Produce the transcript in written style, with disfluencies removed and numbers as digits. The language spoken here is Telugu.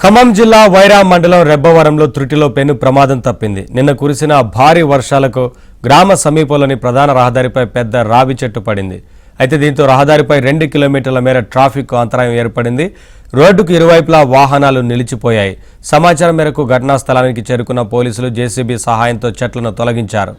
ఖమ్మం జిల్లా వైరా మండలం రెబ్బవరంలో త్రుటిలో పెను ప్రమాదం తప్పింది. నిన్న కురిసిన భారీ వర్షాలకు గ్రామ సమీపంలోని ప్రధాన రహదారిపై పెద్ద రావి చెట్టు పడింది. అయితే దీంతో రహదారిపై 2 కిలోమీటర్ల మేర ట్రాఫిక్ అంతరాయం ఏర్పడింది. రోడ్డుకు ఇరువైపులా వాహనాలు నిలిచిపోయాయి. సమాచారం మేరకు ఘటనా స్థలానికి చేరుకున్న పోలీసులు జేసీబీ సహాయంతో చెట్లను తొలగించారు.